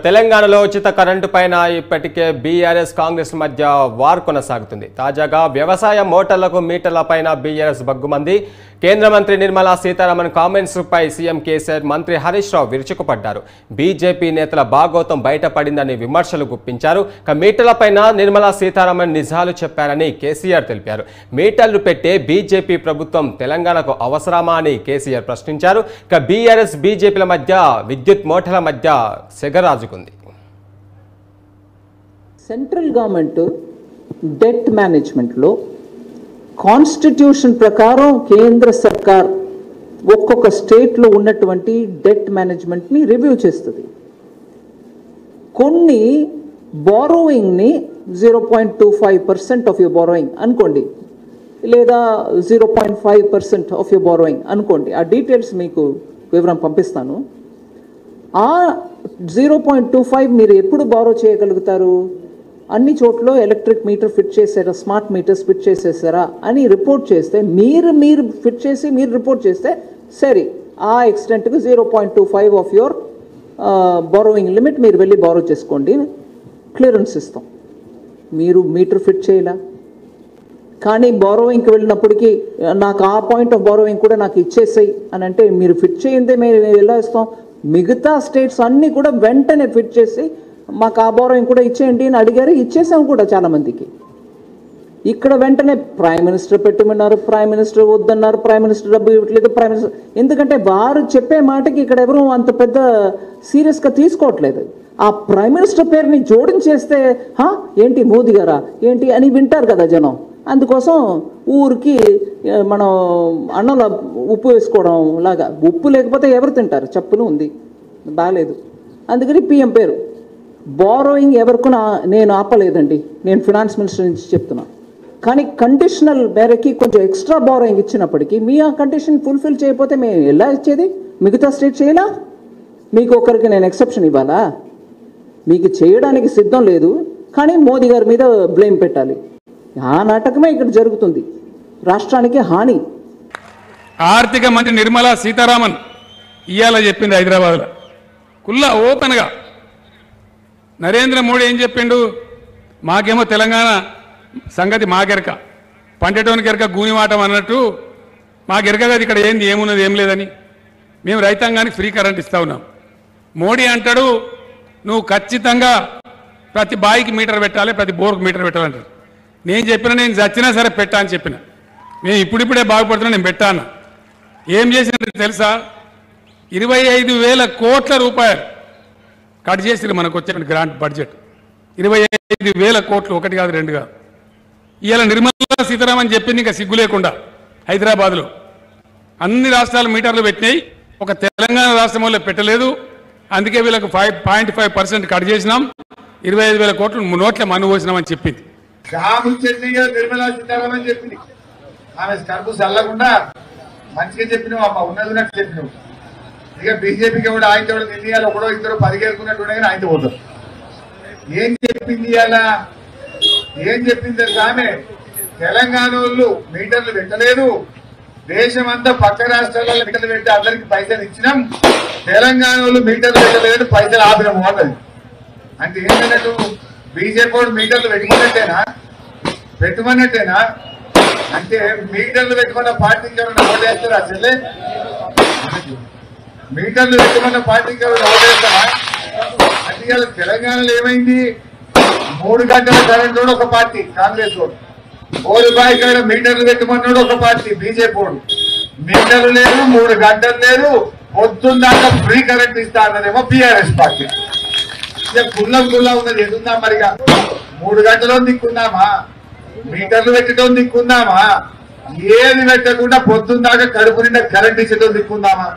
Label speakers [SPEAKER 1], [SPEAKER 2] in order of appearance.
[SPEAKER 1] తెలంగాణలో ఉచిత కరెంటు పైన ఇప్పటికే బీఆర్ఎస్ కాంగ్రెస్ మధ్య వార్ కొనసాగుతుంది. తాజాగా వ్యవసాయ మోటార్లకు మీటర్ల పైన బీఆర్ఎస్ బగ్గుమంది. కేంద్ర మంత్రి నిర్మలా సీతారామన్ కామెంట్స్ పై సీఎం కేసీఆర్, మంత్రి హరీష్ రావు విరుచుకుపడ్డారు. బీజేపీ నేతల భాగోతం బయటపడిందని విమర్శలు గుప్పించారు. మీటర్ల పైన నిర్మలా సీతారామన్ నిజాలు చెప్పారని కేసీఆర్ తెలిపారు. మీటర్లు పెట్టే బీజేపీ ప్రభుత్వం తెలంగాణకు అవసరమా అని కేసీఆర్ ప్రశ్నించారు. బీఆర్ఎస్ బీజేపీల మధ్య విద్యుత్ మోటార్ల మధ్య సెగరాజుకుంది.
[SPEAKER 2] సెంట్రల్ గవర్నమెంట్ డెట్ మేనేజ్మెంట్లో కాన్స్టిట్యూషన్ ప్రకారం కేంద్ర సర్కార్ ఒక్కొక్క స్టేట్లో ఉన్నటువంటి డెట్ మేనేజ్మెంట్ని రివ్యూ చేస్తుంది. కొన్ని బారోయింగ్ని 0.25% ఆఫ్ యువర్ బారోయింగ్ అనుకోండి, లేదా 0.5% ఆఫ్ యువర్ బారోయింగ్ అనుకోండి. ఆ డీటెయిల్స్ మీకు వివరం పంపిస్తాను. ఆ 0.25 మీరు ఎప్పుడు బారో చేయగలుగుతారు? అన్ని చోట్ల ఎలక్ట్రిక్ మీటర్ ఫిట్ చేసారా, స్మార్ట్ మీటర్స్ ఫిట్ చేసేసారా అని రిపోర్ట్ చేస్తే, మీరు ఫిట్ చేసి మీరు రిపోర్ట్ చేస్తే సరే, ఆ ఎక్స్టెంట్కి 0.25 ఆఫ్ యువర్ బారోయింగ్ లిమిట్ మీరు వెళ్ళి బారో చేసుకోండి, క్లియరెన్స్ ఇస్తాం. మీరు మీటర్ ఫిట్ చేయలా, కానీ బారోయింగ్కి వెళ్ళినప్పటికీ నాకు ఆ పాయింట్ ఆఫ్ బారోయింగ్ కూడా నాకు ఇచ్చేసాయి అని అంటే, మీరు ఫిట్ చేయందే మేము ఎలా ఇస్తాం? మిగతా స్టేట్స్ అన్నీ కూడా వెంటనే ఫిట్ చేసి మాకు ఆ బారోయింగ్ కూడా ఇచ్చేయండి అని అడిగారు, ఇచ్చేసాం కూడా చాలామందికి. ఇక్కడ వెంటనే ప్రైమ్ మినిస్టర్ పెట్టమన్నారు, ప్రైమ్ మినిస్టర్ వద్దన్నారు, ప్రైమ్ మినిస్టర్ డబ్బు ఇవ్వట్లేదు, ప్రైమ్ మినిస్టర్, ఎందుకంటే వారు చెప్పే మాటకి ఇక్కడ ఎవరు అంత పెద్ద సీరియస్గా తీసుకోవట్లేదు. ఆ ప్రైమ్ మినిస్టర్ పేరుని జోడించేస్తే ఏంటి మోదీ గారా ఏంటి అని వింటారు కదా జనం. అందుకోసం ఊరికి మనం అన్నంలో ఉప్పు వేసుకోవడం లాగా, ఉప్పు లేకపోతే ఎవరు తింటారు? చెప్పులు ఉంది, బాగాలేదు. అందుకని పిఎం పేరు. బారోయింగ్ ఎవరికి నేను ఆపలేదండి, నేను ఫినాన్స్ మినిస్టర్ నుంచి చెప్తున్నా. కానీ కండిషనల్ మేరకి కొంచెం ఎక్స్ట్రా బారోయింగ్ ఇచ్చినప్పటికీ మీ ఆ కండిషన్ ఫుల్ఫిల్ చేయకపోతే మేము ఎలా ఇచ్చేది? మిగతా స్టేట్ చేయాలా? మీకు ఒకరికి నేను ఎక్సెప్షన్ ఇవ్వాలా? మీకు చేయడానికి సిద్ధం లేదు, కానీ మోదీ గారి మీద బ్లేమ్ పెట్టాలి. ఆ నాటకమే ఇక్కడ జరుగుతుంది, రాష్ట్రానికి హాని.
[SPEAKER 3] ఆర్థిక మంత్రి నిర్మలా సీతారామన్ ఇవాళ చెప్పింది హైదరాబాద్లో కుల్లా ఓపెన్గా. నరేంద్ర మోడీ ఏం చెప్పిండు? మాకేమో తెలంగాణ సంగతి మాకెరక, పంటటోనికి ఎరక గూనివాటం అన్నట్టు మాకెరక కదా ఇక్కడ ఏంది, ఏమున్నది ఏం లేదని. మేము రైతాంగానికి ఫ్రీ కరెంట్ ఇస్తా ఉన్నాం. మోడీ అంటాడు నువ్వు ఖచ్చితంగా ప్రతి బాయికి మీటర్ పెట్టాలి, ప్రతి బోర్కు మీటర్ పెట్టాలంటారు. నేను చెప్పిన నేను చచ్చినా సరే పెట్టా అని చెప్పిన. మేము ఇప్పుడిప్పుడే బాగుపడుతున్నా, నేను పెట్టా అన్న. ఏం చేసిన తెలుసా? 25,000 కోట్ల రూపాయలు కట్ చేసి మనకు వచ్చే గ్రాంట్ బడ్జెట్ 25,000 కోట్లు, ఒకటి కాదు రెండు కాదు. ఇవాళ నిర్మలా సీతారామన్ చెప్పింది ఇంకా సిగ్గు లేకుండా. హైదరాబాద్లో అన్ని రాష్ట్రాలు మీటర్లు పెట్టినాయి, ఒక తెలంగాణ రాష్ట్రం వల్ల పెట్టలేదు. అందుకే వీళ్ళకు 5.5% కట్ చేసినాం, 25,000 కోట్లు నోట్ల మన్ను పోసినామని చెప్పింది.
[SPEAKER 4] నిర్మలా సీతారామన్ చెప్పింది. ఆమె కడుపు చల్లకుండా మంచిగా చెప్పినావు అమ్మ, ఉన్నది నాకు చెప్పినావు. ఇక బీజేపీకి కూడా ఆయన నిర్ణయాలు ఒకడో ఇద్దరు 10 గెలుకున్నట్టుండే కానీ ఆయన పోతారు. ఏం చెప్పింది అలా? ఏం చెప్పింది ఆమె? తెలంగాణ వాళ్ళు మీటర్లు పెట్టలేదు, దేశం అంతా పక్క రాష్ట్రాలలో మీటర్లు పెట్టి అందరికి పైసలు ఇచ్చినాం, తెలంగాణ వాళ్ళు మీటర్లు పెట్టలేదు, పైసలు ఆపినాము అన్నది. అంటే ఏంటన్నట్టు? బీజేపీ వాడు మీటర్లు పెట్టమన్నట్టేనా? అంటే మీటర్లు పెట్టుకున్న పార్టీకి ఎవరైనా ఓటేస్తారా? అసలే మీటర్లు పెట్టుకున్న పార్టీకి ఎవరైనా ఓటేస్తారా? అంటే ఇవాళ తెలంగాణలో ఏమైంది? 3 గంటల కరెంట్ వాడు ఒక పార్టీ కాంగ్రెస్ వాడు, రూపాయి కాడ మీటర్లు పెట్టుకున్నాడు ఒక పార్టీ బీజేపీ వాడు. మీటర్లు లేదు, 3 గంటలు లేదు, పొద్దున్నాక ఫ్రీ కరెంట్ ఇస్తా అన్నదేమో బీఆర్ఎస్ పార్టీ. కుల్లా ఉన్నది ఎదుందా? మరిగా 3 గంటలో దిక్కుందామా, మీటర్లు పెట్టడం దిక్కుందామా, ఏది పెట్టకుండా పొద్దున్నాక కడుపు నిండా కరెంట్ ఇచ్చడం దిక్కుందామా?